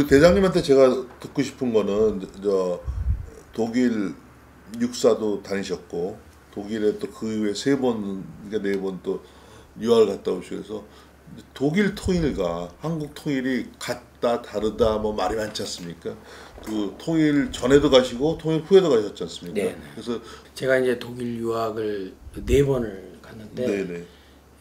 우리 대장님한테 제가 듣고 싶은 거는 저 독일 육사도 다니셨고 독일에 또 그 이후에 3번, 그러니까 4번 또 유학을 갔다 오셔서 독일 통일과 한국 통일이 같다 다르다 뭐 말이 많지 않습니까? 그 통일 전에도 가시고 통일 후에도 가셨지 않습니까? 네. 그래서 제가 이제 독일 유학을 4번을 갔는데 네네.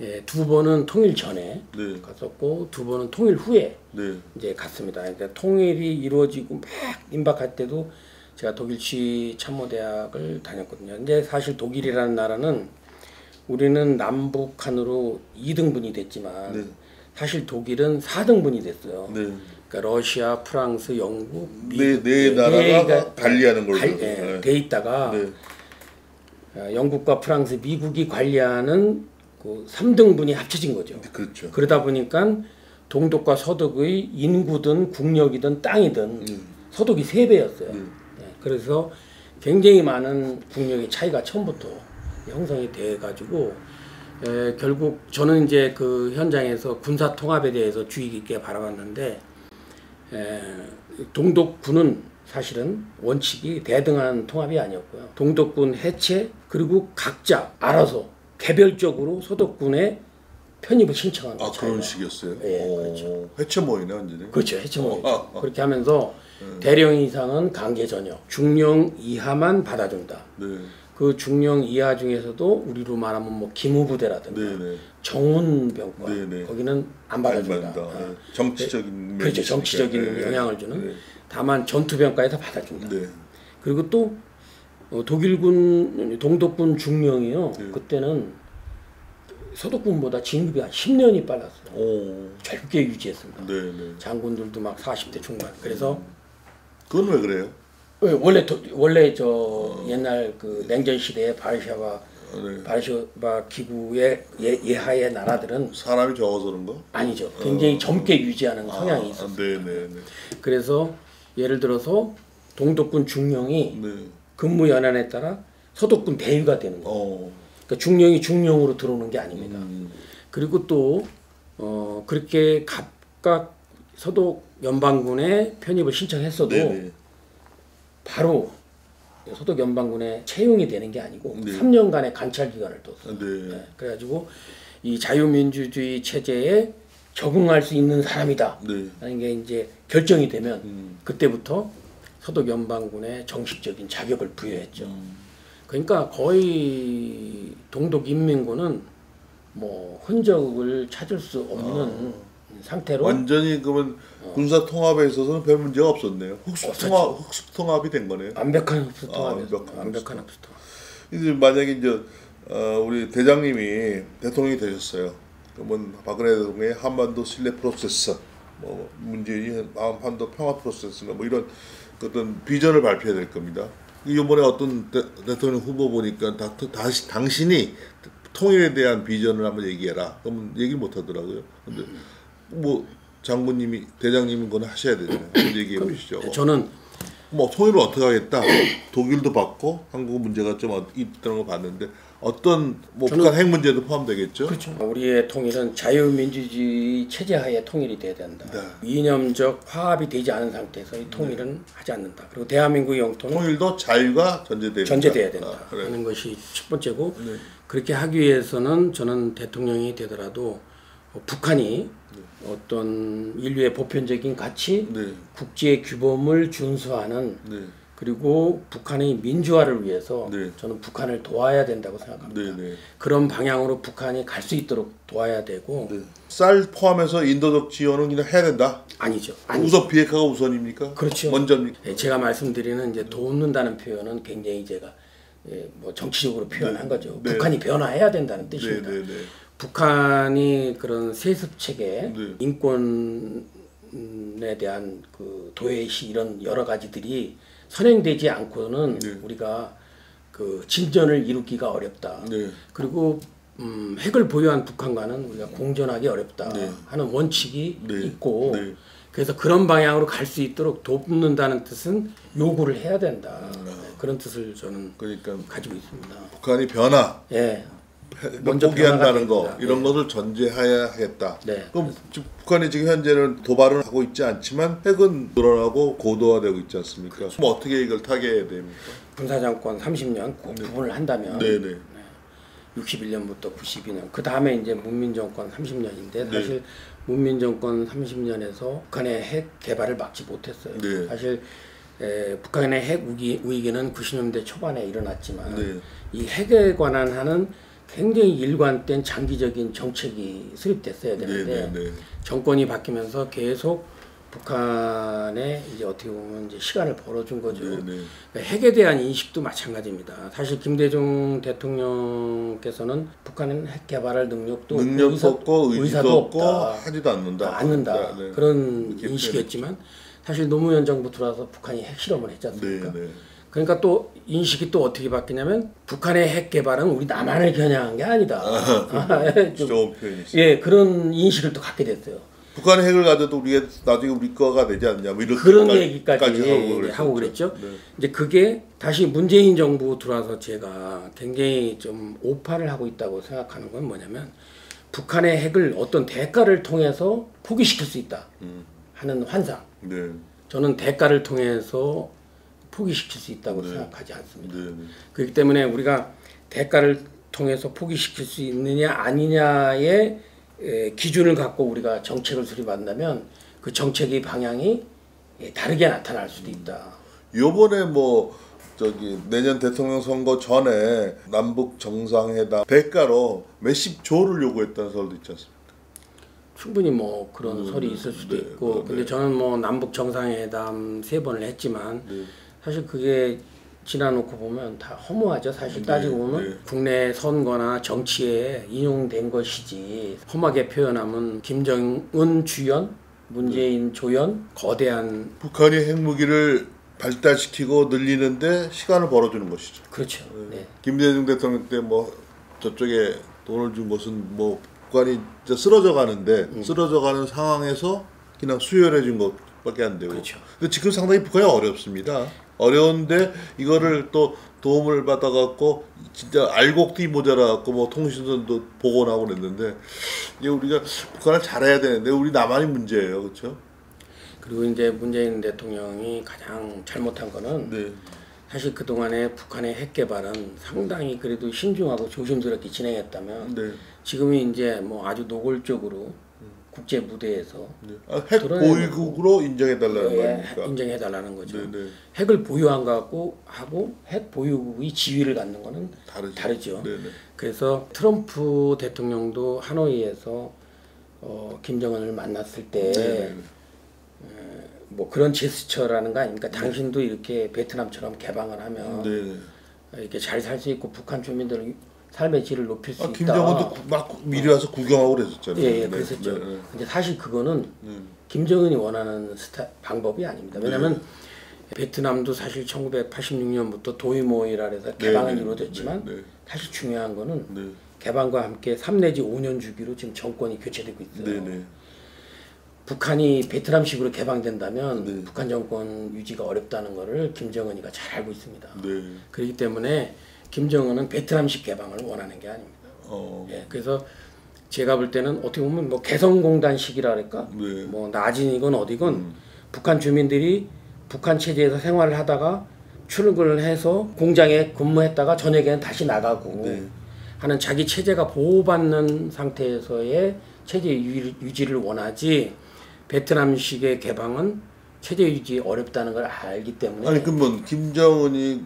예, 2번은 통일 전에 네. 갔었고 2번은 통일 후에 네. 이제 갔습니다. 그러니까 통일이 이루어지고 막 임박할 때도 제가 독일시 참모대학을 다녔거든요. 근데 사실 독일이라는 나라는 우리는 남북한으로 2등분이 됐지만 네. 사실 독일은 4등분이 됐어요. 네. 그러니까 러시아, 프랑스, 영국, 네 나라가 관리하는 걸로 돼 있다가 네. 영국과 프랑스, 미국이 관리하는 그 3등분이 합쳐진 거죠. 그렇죠. 그러다 보니까 동독과 서독의 인구든 국력이든 땅이든 서독이 3배였어요. 네, 그래서 굉장히 많은 국력의 차이가 처음부터 형성이 돼 가지고 결국 저는 이제 그 현장에서 군사 통합에 대해서 주의 깊게 바라봤는데 동독군은 사실은 원칙이 대등한 통합이 아니었고요. 동독군 해체 그리고 각자 알아서 개별적으로 서독군에 편입을 신청한 거죠. 그런 식이었어요? 예, 그렇죠. 해체 모이네 완전히. 그렇죠. 해체 모이. 그렇게 하면서 대령 이상은 강제 전역, 중령 이하만 받아준다. 네. 그 중령 이하 중에서도 우리로 말하면 뭐 기무부대라든가 네네. 정훈병과 네네. 안 받아준다. 네. 정치적인 그렇죠. 정치적인 네. 영향을 주는. 네. 다만 전투병과에서 받아준다. 네. 그리고 또 독일군 동독군 중령이요. 네. 그때는 서독군보다 진급이 한 10년이 빨랐어요. 오. 짧게 유지했습니다. 네네. 장군들도 막 40대 중반. 그래서 그건 왜 그래요? 원래 저 옛날 그 냉전 시대에 바르샤바 기구의 예하의 나라들은 사람이 적어서 그런가? 아니죠. 굉장히 젊게 유지하는 성향이 있었어요. 네네네. 그래서 예를 들어서 동독군 중령이 네. 근무 연한에 따라 서독군 대위가 되는 거예요. 그러니까 중령이 중령으로 들어오는 게 아닙니다. 그리고 또 그렇게 각각 서독 연방군에 편입을 신청했어도 네네. 바로 서독 연방군에 채용이 되는 게 아니고 네. 3년간의 관찰 기간을 뒀어요. 네. 네. 그래가지고 이 자유민주주의 체제에 적응할 수 있는 사람이다 네. 라는 게 이제 결정이 되면 그때부터 서독 연방군에 정식적인 자격을 부여했죠. 그러니까 거의 동독인민군은 뭐 흔적을 찾을 수 없는 상태로 완전히 그러면 군사 통합에 있어서는 별 문제가 없었네요. 흑수 통합이 된 거네요. 완벽한 흡수 통합이었어요. 완벽한 흡수 통합. 이제 만약에 이제 우리 대장님이 대통령이 되셨어요. 그러면 박근혜 대통령의 한반도 신뢰 프로세스, 뭐 문재인이 한반도 평화 프로세스인가 뭐 이런 어떤 비전을 발표해야 될 겁니다. 이번에 어떤 대통령 후보 보니까 다시 당신이 통일에 대한 비전을 한번 얘기해라. 그러면 얘기 못 하더라고요. 근데 뭐 장군님이 대장님은 그건 하셔야 되잖아요. 얘기해 보시죠. 저는 뭐 통일을 어떻게 하겠다. 독일도 받고 한국 문제가 좀 있다는 걸 봤는데 어떤 뭐 북한 핵 문제도 포함되겠죠. 그렇죠. 우리의 통일은 자유민주주의 체제하에 통일이 돼야 된다. 네. 이념적 화합이 되지 않은 상태에서 이 통일은 하지 않는다. 그리고 대한민국의 영토는 통일도 자유가 전제돼야 된다. 그래. 하는 것이 첫 번째고 네. 그렇게 하기 위해서는 저는 대통령이 되더라도 북한이 어떤 인류의 보편적인 가치, 네. 국제 규범을 준수하는 네. 그리고 북한의 민주화를 위해서 네. 저는 북한을 도와야 된다고 생각합니다. 네. 그런 방향으로 북한이 갈 수 있도록 도와야 되고 네. 쌀 포함해서 인도적 지원은 그냥 해야 된다. 아니죠. 우선 비핵화가 우선입니까? 그렇죠. 먼저입니까? 제가 말씀드리는 이제 돕는다는 표현은 굉장히 제가 뭐 정치적으로 표현한 거죠. 네. 북한이 변화해야 된다는 뜻입니다. 네. 북한이 그런 세습 체계, 네. 인권에 대한 그 도외시 이런 여러 가지들이 선행되지 않고는 네. 우리가 그 진전을 이루기가 어렵다. 네. 그리고 핵을 보유한 북한과는 우리가 공존하기 어렵다 네. 하는 원칙이 네. 있고 네. 그래서 그런 방향으로 갈 수 있도록 돕는다는 뜻은 요구를 해야 된다. 그런 뜻을 저는 그러니까 가지고 있습니다. 북한이 변화. 예. 먼저 포기한다는 거 됩니다. 이런 네. 것을 전제해야 하겠다. 네. 그럼 북한이 지금 현재는 도발을 하고 있지 않지만 핵은 늘어나고 고도화되고 있지 않습니까? 그렇죠. 그럼 어떻게 이걸 타개해야 됩니까? 군사정권 30년 꼭 구분을 한다면 네네. 61년부터 92년 그 다음에 이제 문민정권 30년인데 사실 문민정권 30년에서 북한의 핵 개발을 막지 못했어요. 네. 사실 북한의 핵 위기는 90년대 초반에 일어났지만 네. 이 핵에 관한 하는 굉장히 일관된 장기적인 정책이 수립됐어야 되는데 네. 정권이 바뀌면서 계속 북한에 이제 어떻게 보면 이제 시간을 벌어준 거죠. 네. 핵에 대한 인식도 마찬가지입니다. 사실 김대중 대통령께서는 북한은 핵 개발할 능력도 없고 의지도 없고 없다. 하지도 않는다. 않는다. 네. 그런 인식이었지만 사실 노무현 정부 들어와서 북한이 핵 실험을 했지 않습니까? 네. 그러니까 또 인식이 또 어떻게 바뀌냐면 북한의 핵 개발은 우리 남한을 겨냥한 게 아니다. 좋은 표현이죠. 예, 그런 인식을 또 갖게 됐어요. 북한의 핵을 가져도 우리가 나중에 우리 거가 되지 않냐 뭐 이런 그런 얘기까지 하고, 하고 그랬죠. 네. 이제 그게 다시 문재인 정부 들어와서 제가 굉장히 좀 오파를 하고 있다고 생각하는 건 뭐냐면 북한의 핵을 어떤 대가를 통해서 포기시킬 수 있다 하는 환상. 네. 저는 대가를 통해서 포기시킬 수 있다고 생각하지 않습니다. 네. 그렇기 때문에 우리가 대가를 통해서 포기시킬 수 있느냐 아니냐의 기준을 갖고 우리가 정책을 수립한다면 그 정책의 방향이 다르게 나타날 수도 있다. 요번에 뭐 저기 내년 대통령 선거 전에 남북 정상회담 대가로 몇십 조를 요구했다는 설도 있지 않습니까? 충분히 뭐 그런 설이 있을 수도 있고 근데 저는 뭐 남북 정상회담 3번을 했지만 사실 그게 지나놓고 보면 다 허무하죠. 사실 따지고 보면 국내 선거나 정치에 인용된 것이지 험하게 표현하면 김정은 주연, 문재인 조연, 거대한 북한이 핵무기를 발달시키고 늘리는데 시간을 벌어주는 것이죠. 그렇죠. 네. 김대중 대통령 때 뭐 저쪽에 돈을 준 것은 뭐 북한이 이제 쓰러져 가는데 쓰러져 가는 상황에서 그냥 수혈해 준 것밖에 안 되고. 그렇죠. 근데 지금 상당히 북한이 어렵습니다. 어려운데 이거를 또 도움을 받아갖고 진짜 알곡도 모자라갖고 뭐 통신선도 복원하고 그랬는데 이제 우리가 북한을 잘해야 되는데 우리 남한이 문제예요, 그렇죠? 그리고 이제 문재인 대통령이 가장 잘못한 거는 네. 사실 그 동안에 북한의 핵 개발은 상당히 그래도 신중하고 조심스럽게 진행했다면 네. 지금이 이제 뭐 아주 노골적으로 국제 무대에서 네. 핵 보유국으로 인정해달라는 거 아닙니까? 인정해달라는 거죠. 네. 핵을 보유한 거하고 핵 보유국의 지위를 갖는 거는 다르죠. 네. 그래서 트럼프 대통령도 하노이에서 김정은을 만났을 때 뭐 그런 제스처라는 거 아닙니까? 당신도 이렇게 베트남처럼 개방을 하면 이렇게 잘 살 수 있고 북한 주민들의 삶의 질을 높일 수 있다. 김정은도 막 미리 와서 구경하고 그랬었잖아요. 예, 그랬었죠. 근데 사실 그거는 김정은이 원하는 방법이 아닙니다. 왜냐하면 베트남도 사실 1986년부터 도이모이라 해서 개방은 이루어졌지만 사실 중요한 거는 개방과 함께 3 내지 5년 주기로 지금 정권이 교체되고 있어요. 북한이 베트남식으로 개방된다면 북한 정권 유지가 어렵다는 것을 김정은이가 잘 알고 있습니다. 그렇기 때문에 김정은은 베트남식 개방을 원하는 게 아닙니다. 예, 그래서 제가 볼 때는 어떻게 보면 뭐 개성공단식이라 할까, 뭐 나진이건 어디건 북한 주민들이 북한 체제에서 생활을 하다가 출근을 해서 공장에 근무했다가 저녁에는 다시 나가고 하는 자기 체제가 보호받는 상태에서의 체제 유지를 원하지 베트남식의 개방은 체제 유지 어렵다는 걸 알기 때문에 아니 그러면 김정은이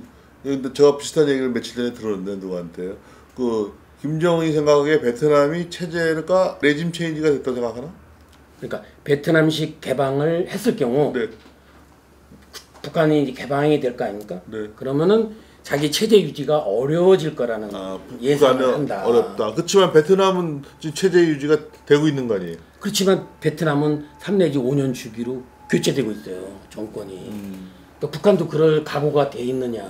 제가 비슷한 얘기를 며칠 전에 들었는데 누구한테요? 그 김정은이 생각하기에 베트남이 체제가 레짐 체인지가 됐다고 생각하나? 그러니까 베트남식 개방을 했을 경우 북한이 개방이 될 거 아닙니까? 그러면은 자기 체제 유지가 어려워질 거라는 예상을 한다. 어렵다. 그렇지만 베트남은 지금 체제 유지가 되고 있는 거 아니에요? 그렇지만 베트남은 3 내지 5년 주기로 교체되고 있어요. 정권이. 그러니까 북한도 그럴 각오가 돼 있느냐.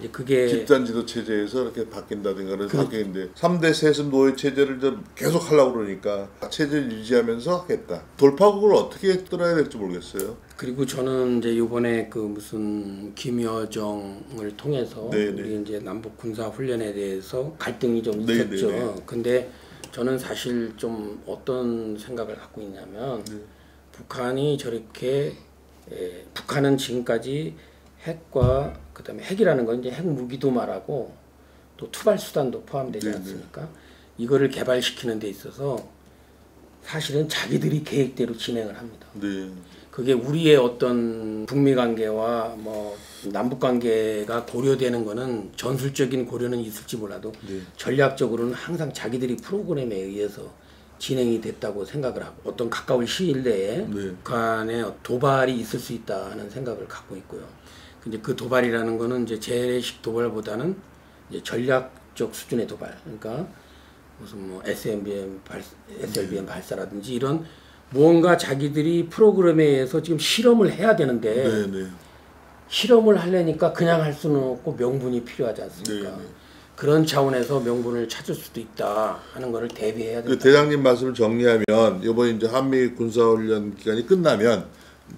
이제 그게 집단지도 체제에서 이렇게 바뀐다든가 바뀌는데 3대 세습 노예 체제를 좀 계속 하려고 그러니까 체제를 유지하면서 하겠다. 돌파구를 어떻게 떠나야 될지 모르겠어요. 그리고 저는 이제 이번에 그 무슨 김여정을 통해서 네네. 우리 이제 남북 군사 훈련에 대해서 갈등이 좀 네네네. 있었죠. 근데 저는 사실 좀 어떤 생각을 갖고 있냐면 북한이 저렇게 북한은 지금까지 핵과 그다음에 핵이라는 건 이제 핵 무기도 말하고 또 투발 수단도 포함되지 네네. 않습니까? 이거를 개발시키는 데 있어서 사실은 자기들이 계획대로 진행을 합니다. 네. 그게 우리의 어떤 북미 관계와 뭐 남북 관계가 고려되는 거는 전술적인 고려는 있을지 몰라도 네. 전략적으로는 항상 자기들이 프로그램에 의해서 진행이 됐다고 생각을 하고 어떤 가까운 시일 내에 네. 북한의 도발이 있을 수 있다 하는 생각을 갖고 있고요. 근데 그 도발이라는 거는 이제 재래식 도발보다는 이제 전략적 수준의 도발. 그러니까 무슨 뭐 SLBM 발사라든지 이런 무언가 자기들이 프로그램에 의해서 지금 실험을 해야 되는데 네. 실험을 하려니까 그냥 할 수는 없고 명분이 필요하지 않습니까? 네. 그런 차원에서 명분을 찾을 수도 있다 하는 것을 대비해야 된다. 그 대장님 말씀을 정리하면 이번 이제 한미 군사훈련 기간이 끝나면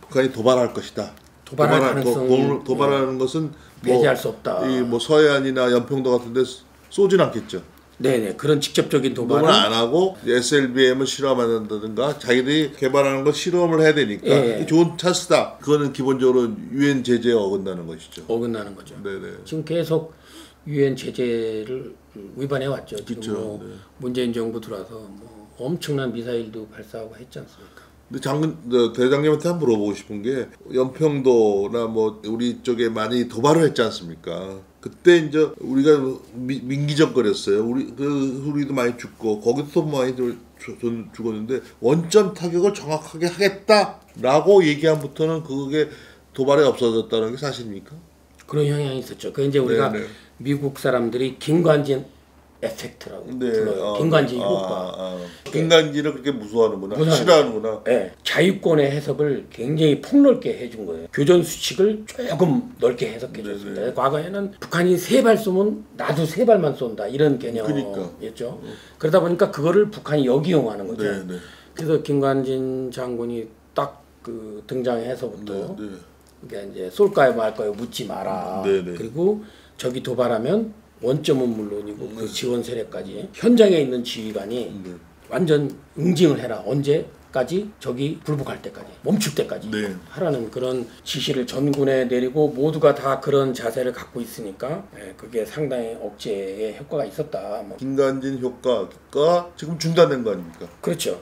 북한이 도발할 것이다. 도발할 가능성 도발하는 것은 배제할 수 없다. 이 뭐 서해안이나 연평도 같은데 쏘진 않겠죠. 네네 그런 직접적인 도발은 도발은 안 하고 SLBM을 실험한다든가 자기들이 개발하는 걸 실험을 해야 되니까 예. 좋은 찬스다. 그거는 기본적으로 유엔 제재에 어긋나는 것이죠. 어긋나는 거죠. 네네. 지금 계속 유엔 제재를 위반해 왔죠. 지금 그쵸, 뭐 네. 문재인 정부 들어와서 뭐 엄청난 미사일도 발사하고 했지 않습니까? 근데 대장님한테 한번 물어보고 싶은 게 연평도나 뭐 우리 쪽에 많이 도발을 했지 않습니까? 그때 이제 우리가 민기적거렸어요. 우리도 많이 죽고 거기도 또 많이 죽었는데 원점 타격을 정확하게 하겠다라고 얘기한부터는 그게 도발이 없어졌다는 게 사실입니까? 그런 영향이 있었죠. 그 이제 우리가 네네. 미국 사람들이 김관진 에펙트라고 불러요. 김관진 효과. 김관진을 그렇게 무서워하는구나. 무서워하는 싫어하는구나. 네, 자유권의 해석을 굉장히 폭넓게 해준 거예요. 교전 수칙을 조금 넓게 해석해 줬습니다. 네네. 과거에는 북한이 3발 쏘면 나도 3발만 쏜다 이런 개념이었죠. 그러다 보니까 그거를 북한이 역이용하는 거죠. 네네. 그래서 김관진 장군이 딱 그 등장해서부터 네네. 그러니까 이제 쏠까요 말까요 묻지 마라. 네네. 그리고 적이 도발하면 원점은 물론이고 그 지원 세력까지 현장에 있는 지휘관이 네. 완전 응징을 해라. 언제까지? 적이 굴복할 때까지 멈출 때까지 네. 하라는 그런 지시를 전군에 내리고 모두가 다 그런 자세를 갖고 있으니까 그게 상당히 억제에 효과가 있었다. 뭐. 김관진 효과가 지금 중단된 거 아닙니까? 그렇죠.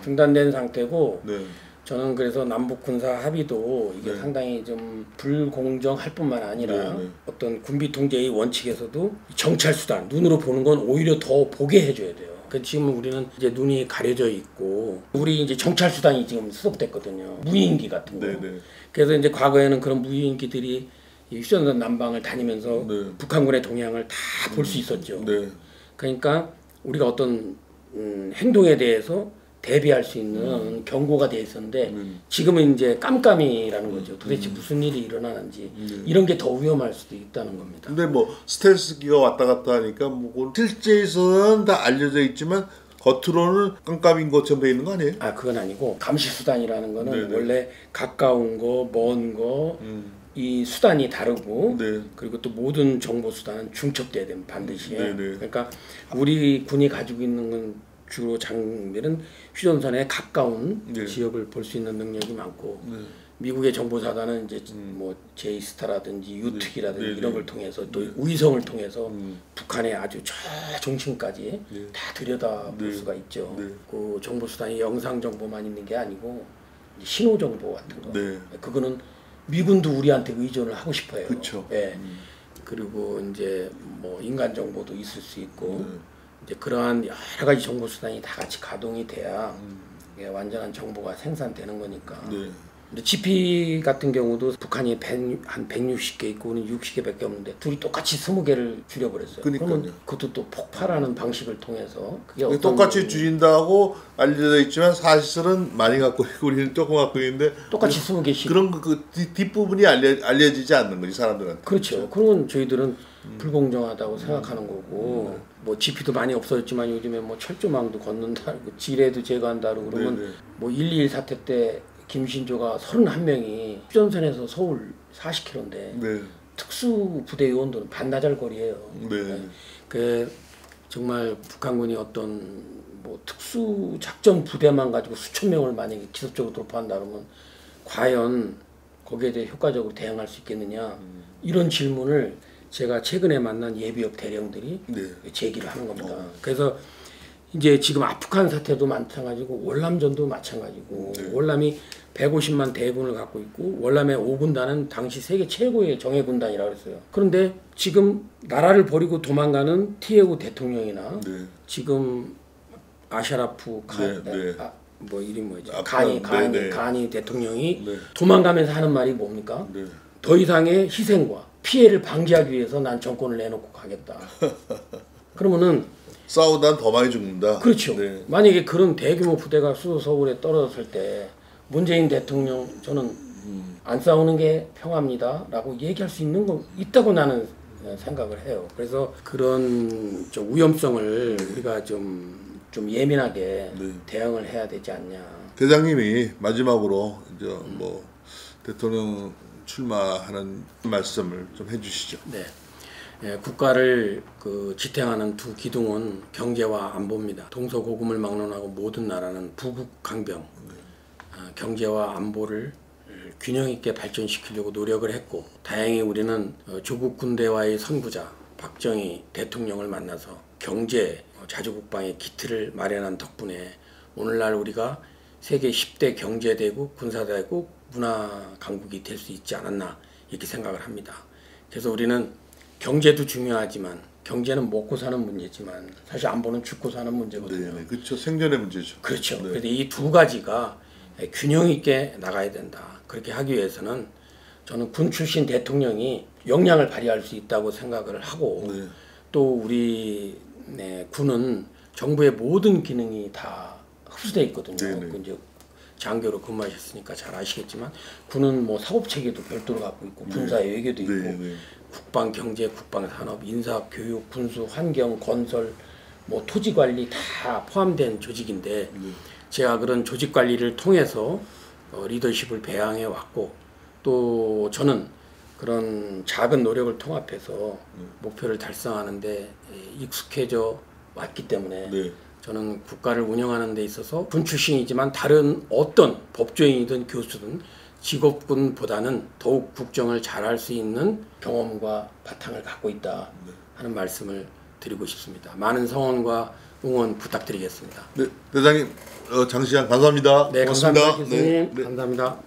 중단된 상태고 네. 저는 그래서 남북 군사 합의도 이게 네. 상당히 좀 불공정할 뿐만 아니라 네. 어떤 군비 통제의 원칙에서도 정찰 수단 눈으로 보는 건 오히려 더 보게 해줘야 돼요. 그 지금 우리는 이제 눈이 가려져 있고 우리 이제 정찰 수단이 지금 수속됐거든요. 무인기 같은 거. 네. 그래서 이제 과거에는 그런 무인기들이 이 휴전선 남방을 다니면서 네. 북한군의 동향을 다 볼 수 있었죠. 네. 그러니까 우리가 어떤 행동에 대해서 대비할 수 있는 경고가 돼 있었는데 지금은 이제 깜깜이라는 거죠. 도대체 무슨 일이 일어나는지 이런 게 더 위험할 수도 있다는 겁니다. 근데 뭐 스텔스기가 왔다 갔다 하니까 뭐 실제에서는 다 알려져 있지만 겉으로는 깜깜인 것처럼 돼 있는 거 아니에요? 아 그건 아니고 감시 수단이라는 거는 네네. 원래 가까운 거, 먼 거 이 수단이 다르고 네. 그리고 또 모든 정보 수단은 중첩돼야 됩니다. 반드시. 네네. 그러니까 우리 군이 가지고 있는 건 주로 장비는 휴전선에 가까운 네. 지역을 볼 수 있는 능력이 많고 네. 미국의 정보사단은 이제 뭐 제이스타라든지 유특이라든지 네. 이런 걸 통해서 또 위성을 통해서 북한의 아주 저 중심까지 네. 다 들여다볼 네. 수가 있죠. 네. 그 정보 수단이 영상 정보만 있는 게 아니고 신호 정보 같은 거. 네. 그거는 미군도 우리한테 의존을 하고 싶어요. 그쵸. 예. 그리고 이제 뭐 인간 정보도 있을 수 있고 네. 이제 그러한 여러 가지 정보 수단이 다 같이 가동이 돼야 이게 완전한 정보가 생산되는 거니까. 네. 근데 GP 같은 경우도 북한이 한 160개 있고 우리는 60개밖에 없는데 둘이 똑같이 20개를 줄여버렸어요. 그러니까요. 그러면 그것도 또 폭발하는 방식을 통해서 그게 어떤 똑같이 줄인다고 알려져 있지만 사실은 많이 갖고 있고 우리는 조금 갖고 있는데 똑같이 20개씩 그런 그 뒷부분이 알려지지 않는 거지 사람들한테. 그렇죠. 그건 저희들은 불공정하다고 생각하는 거고 뭐 GP도 많이 없어졌지만 요즘에 뭐 철조망도 걷는다고 지뢰도 제거한다고 그러면 네네. 뭐 1.21 사태 때 김신조가 31명이 휴전선에서 서울 40km인데 네. 특수부대 요원들은 반나절 거리예요. 네. 그 정말 북한군이 어떤 뭐 특수 작전 부대만 가지고 수천 명을 만약에 기습적으로 돌파한다 그러면 과연 거기에 대해 효과적으로 대응할 수 있겠느냐 이런 질문을 제가 최근에 만난 예비역 대령들이 네. 제기를 하는 겁니다. 그래서 이제 지금 아프간 사태도 마찬가지고 월남전도 마찬가지고 네. 월남이 150만 대군을 갖고 있고 월남의 5군단은 당시 세계 최고의 정예군단이라고 그랬어요. 그런데 지금 나라를 버리고 도망가는 티에우 대통령이나 네. 지금 아샤라프 뭐 이름 뭐지? 가니 대통령이 네. 도망가면서 하는 말이 뭡니까? 네. 더 이상의 희생과 피해를 방지하기 위해서 난 정권을 내놓고 가겠다. 그러면은 싸우다 더 많이 죽는다. 그렇죠. 네. 만약에 그런 대규모 부대가 수도 서울에 떨어졌을 때 문재인 대통령 저는 안 싸우는 게 평화입니다라고 얘기할 수 있는 거 있다고 나는 생각을 해요. 그래서 그런 좀 위험성을 우리가 좀 예민하게 네. 대응을 해야 되지 않냐. 대장님이 마지막으로 이제 뭐 대통령 출마하는 말씀을 좀 해주시죠. 네. 국가를 지탱하는 두 기둥은 경제와 안보입니다. 동서고금을 막론하고 모든 나라는 부국강병, 경제와 안보를 균형 있게 발전시키려고 노력을 했고 다행히 우리는 조국 군대와의 선구자 박정희 대통령을 만나서 경제 자주국방의 기틀을 마련한 덕분에 오늘날 우리가 세계 10대 경제대국, 군사대국, 문화강국이 될 수 있지 않았나 이렇게 생각을 합니다. 그래서 우리는 경제도 중요하지만 경제는 먹고 사는 문제지만 사실 안보는 죽고 사는 문제거든요. 네, 그렇죠. 생존의 문제죠. 그렇죠. 네. 그래서 이 두 가지가 균형 있게 나가야 된다. 그렇게 하기 위해서는 저는 군 출신 대통령이 역량을 발휘할 수 있다고 생각을 하고 네. 또 우리 군은 정부의 모든 기능이 다 흡수되어 있거든요. 네. 이제 장교로 근무하셨으니까 잘 아시겠지만 군은 뭐 사법 체계도 별도로 갖고 있고 군사 외교도 있고 네. 국방 경제, 국방 산업, 인사, 교육, 군수, 환경, 건설, 뭐 토지 관리 다 포함된 조직인데 제가 그런 조직 관리를 통해서 리더십을 배양해 왔고 또 저는 그런 작은 노력을 통합해서 목표를 달성하는데 익숙해져 왔기 때문에 네. 저는 국가를 운영하는 데 있어서 군 출신이지만 다른 어떤 법조인이든 교수든 직업군보다는 더욱 국정을 잘할 수 있는 경험과 바탕을 갖고 있다 하는 말씀을 드리고 싶습니다. 많은 성원과 응원 부탁드리겠습니다. 네, 대장님 장시간 감사합니다. 네, 고맙습니다. 감사합니다. 교수님. 네. 감사합니다.